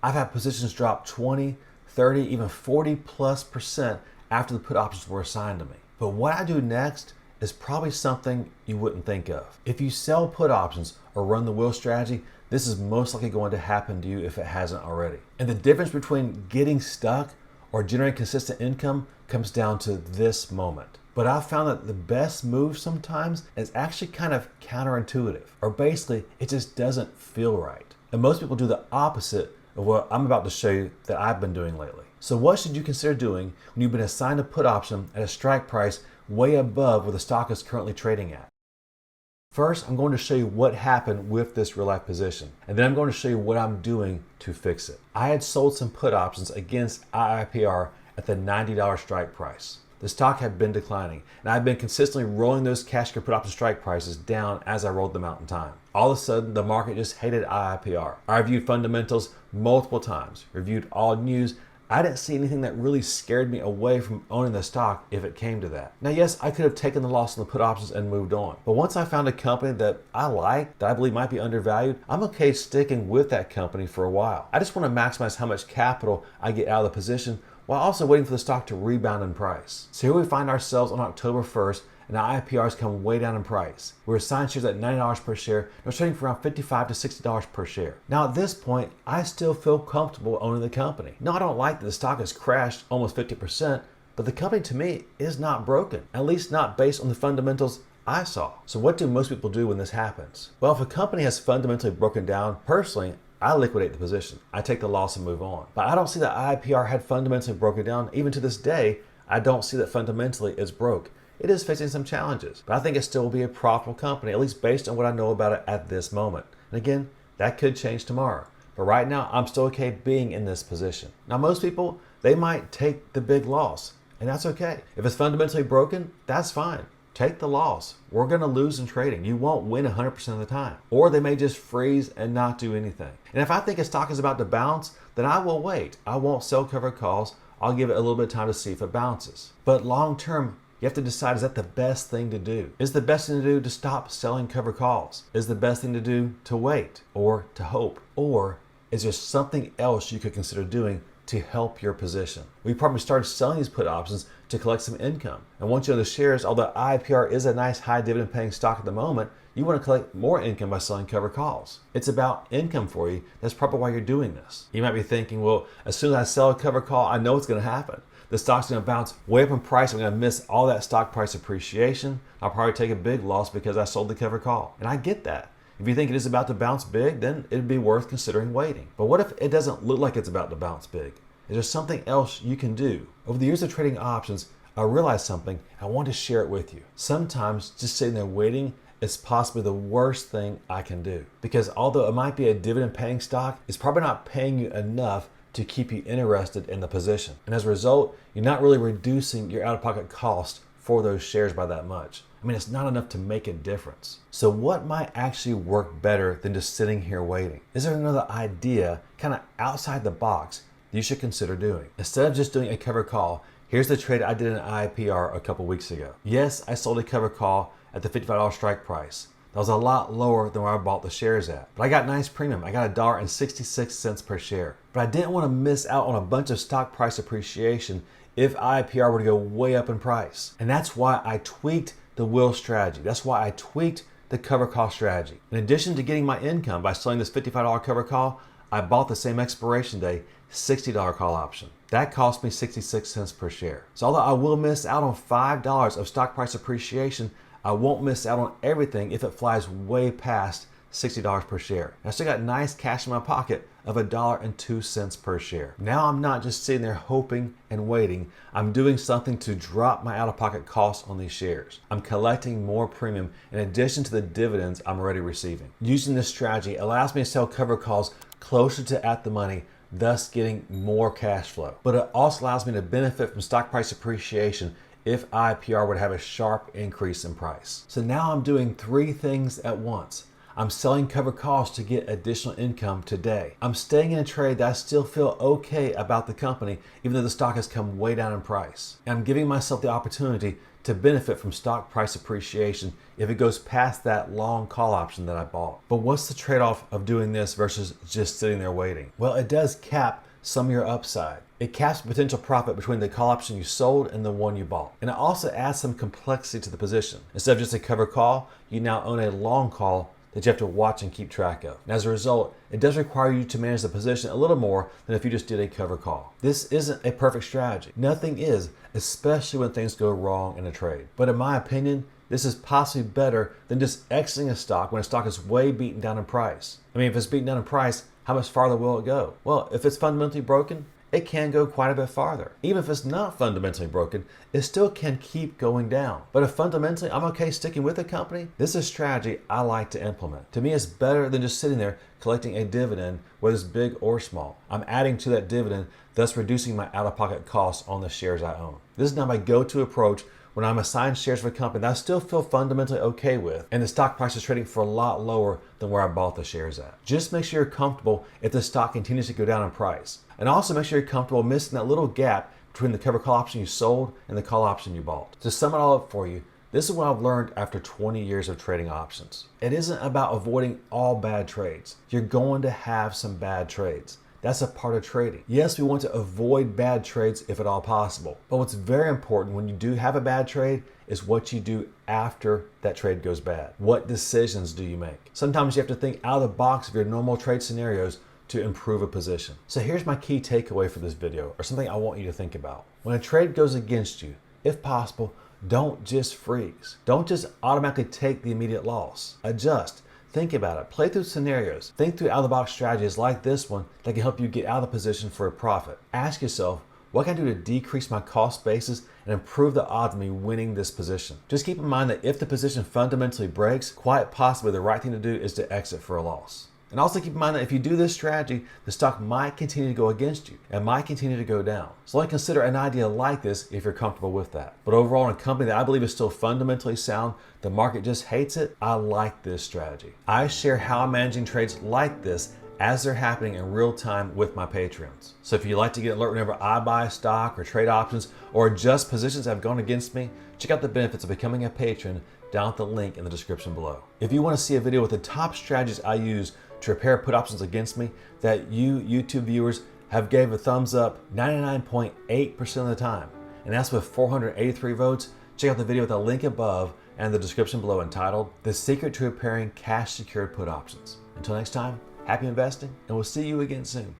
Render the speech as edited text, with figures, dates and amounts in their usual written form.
I've had positions drop 20, 30, even 40+% after the put options were assigned to me. But what I do next is probably something you wouldn't think of. If you sell put options or run the wheel strategy, this is most likely going to happen to you if it hasn't already. And the difference between getting stuck or generating consistent income comes down to this moment. But I've found that the best move sometimes is actually kind of counterintuitive, or basically it just doesn't feel right. And most people do the opposite of what I'm about to show you that I've been doing lately. So what should you consider doing when you've been assigned a put option at a strike price way above where the stock is currently trading at? First, I'm going to show you what happened with this real life position, and then I'm going to show you what I'm doing to fix it. I had sold some put options against IIPR at the $90 strike price. The stock had been declining, and I've been consistently rolling those cash put option strike prices down as I rolled them out in time. All of a sudden, the market just hated IIPR. I reviewed fundamentals multiple times, reviewed all news. I didn't see anything that really scared me away from owning the stock if it came to that. Now, yes, I could have taken the loss on the put options and moved on. But once I found a company that I like, that I believe might be undervalued, I'm okay sticking with that company for a while. I just want to maximize how much capital I get out of the position while also waiting for the stock to rebound in price. So here we find ourselves on October 1st, and the IIPRs come way down in price. We're assigned shares at $90 per share, and we're trading for around $55 to $60 per share. Now at this point, I still feel comfortable owning the company. No, I don't like that the stock has crashed almost 50%, but the company to me is not broken, at least not based on the fundamentals I saw. So what do most people do when this happens? Well, if a company has fundamentally broken down, personally, I liquidate the position. I take the loss and move on. But I don't see that IIPR had fundamentally broken down. Even to this day, I don't see that fundamentally it's broke. It is facing some challenges, but I think it still will be a profitable company, at least based on what I know about it at this moment. And again, that could change tomorrow. But right now, I'm still okay being in this position. Now, most people, they might take the big loss, and that's okay. If it's fundamentally broken, that's fine. Take the loss. We're going to lose in trading. You won't win 100% of the time. Or they may just freeze and not do anything. And if I think a stock is about to bounce, then I will wait. I won't sell covered calls. I'll give it a little bit of time to see if it bounces. But long term, you have to decide, is that the best thing to do? Is the best thing to do to stop selling covered calls? Is the best thing to do to wait or to hope? Or is there something else you could consider doing to help your position? We probably started selling these put options to collect some income. And once you own the shares, although IIPR is a nice high dividend paying stock at the moment, you want to collect more income by selling covered calls. It's about income for you. That's probably why you're doing this. You might be thinking, well, as soon as I sell a covered call, I know what's going to happen. The stock's going to bounce way up in price. I'm going to miss all that stock price appreciation. I'll probably take a big loss because I sold the covered call. And I get that. If you think it is about to bounce big, then it'd be worth considering waiting. But what if it doesn't look like it's about to bounce big? Is there something else you can do? Over the years of trading options, I realized something. I want to share it with you. Sometimes just sitting there waiting is possibly the worst thing I can do. Because although it might be a dividend paying stock, it's probably not paying you enough to keep you interested in the position. And as a result, you're not really reducing your out-of-pocket cost for those shares by that much. I mean, it's not enough to make a difference. So what might actually work better than just sitting here waiting? Is there another idea kind of outside the box you should consider doing? Instead of just doing a covered call, here's the trade I did in IIPR a couple weeks ago. Yes, I sold a covered call at the $55 strike price. That was a lot lower than where I bought the shares at. But I got nice premium. I got $1.66 per share. But I didn't want to miss out on a bunch of stock price appreciation if IIPR were to go way up in price. And that's why I tweaked the wheel strategy. That's why I tweaked the cover call strategy. In addition to getting my income by selling this $55 cover call, I bought the same expiration day $60 call option. That cost me 66 cents per share. So although I will miss out on $5 of stock price appreciation, I won't miss out on everything if it flies way past $60 per share. I still got nice cash in my pocket of $1.02 per share. Now I'm not just sitting there hoping and waiting. I'm doing something to drop my out-of-pocket costs on these shares. I'm collecting more premium in addition to the dividends I'm already receiving. Using this strategy allows me to sell cover calls closer to at the money, thus getting more cash flow. But it also allows me to benefit from stock price appreciation if IIPR would have a sharp increase in price. So now I'm doing three things at once. I'm selling covered calls to get additional income today. I'm staying in a trade that I still feel okay about the company, even though the stock has come way down in price. And I'm giving myself the opportunity to benefit from stock price appreciation if it goes past that long call option that I bought. But what's the trade-off of doing this versus just sitting there waiting? Well, it does cap some of your upside. It caps potential profit between the call option you sold and the one you bought. And it also adds some complexity to the position. Instead of just a covered call, you now own a long call that you have to watch and keep track of. And as a result, it does require you to manage the position a little more than if you just did a cover call. This isn't a perfect strategy. Nothing is, especially when things go wrong in a trade. But in my opinion, this is possibly better than just exiting a stock when a stock is way beaten down in price. I mean, if it's beaten down in price, how much farther will it go? Well, if it's fundamentally broken, it can go quite a bit farther. Even if it's not fundamentally broken, it still can keep going down. But if fundamentally I'm okay sticking with the company, this is a strategy I like to implement. To me, it's better than just sitting there collecting a dividend, whether it's big or small. I'm adding to that dividend, thus reducing my out-of-pocket costs on the shares I own. This is now my go-to approach when I'm assigned shares of a company that I still feel fundamentally okay with, and the stock price is trading for a lot lower than where I bought the shares at. Just make sure you're comfortable if the stock continues to go down in price. And also make sure you're comfortable missing that little gap between the covered call option you sold and the call option you bought. To sum it all up for you, this is what I've learned after 20 years of trading options. It isn't about avoiding all bad trades. You're going to have some bad trades. That's a part of trading. Yes, we want to avoid bad trades if at all possible. But what's very important when you do have a bad trade is what you do after that trade goes bad. What decisions do you make? Sometimes you have to think out of the box of your normal trade scenarios to improve a position. So here's my key takeaway for this video, or something I want you to think about. When a trade goes against you, if possible, don't just freeze. Don't just automatically take the immediate loss. Adjust. Think about it. Play through scenarios. Think through out-of-the-box strategies like this one that can help you get out of the position for a profit. Ask yourself, what can I do to decrease my cost basis and improve the odds of me winning this position? Just keep in mind that if the position fundamentally breaks, quite possibly the right thing to do is to exit for a loss. And also keep in mind that if you do this strategy, the stock might continue to go against you and might continue to go down. So only consider an idea like this if you're comfortable with that. But overall, in a company that I believe is still fundamentally sound, the market just hates it, I like this strategy. I share how I'm managing trades like this as they're happening in real time with my Patreons. So if you'd like to get an alert whenever I buy a stock or trade options or adjust positions that have gone against me, check out the benefits of becoming a patron down at the link in the description below. If you want to see a video with the top strategies I use to repair put options against me that you YouTube viewers have gave a thumbs up 99.8% of the time, and that's with 483 votes, check out the video with the link above and the description below entitled The Secret to Repairing Cash Secured Put Options. Until next time, happy investing, and we'll see you again soon.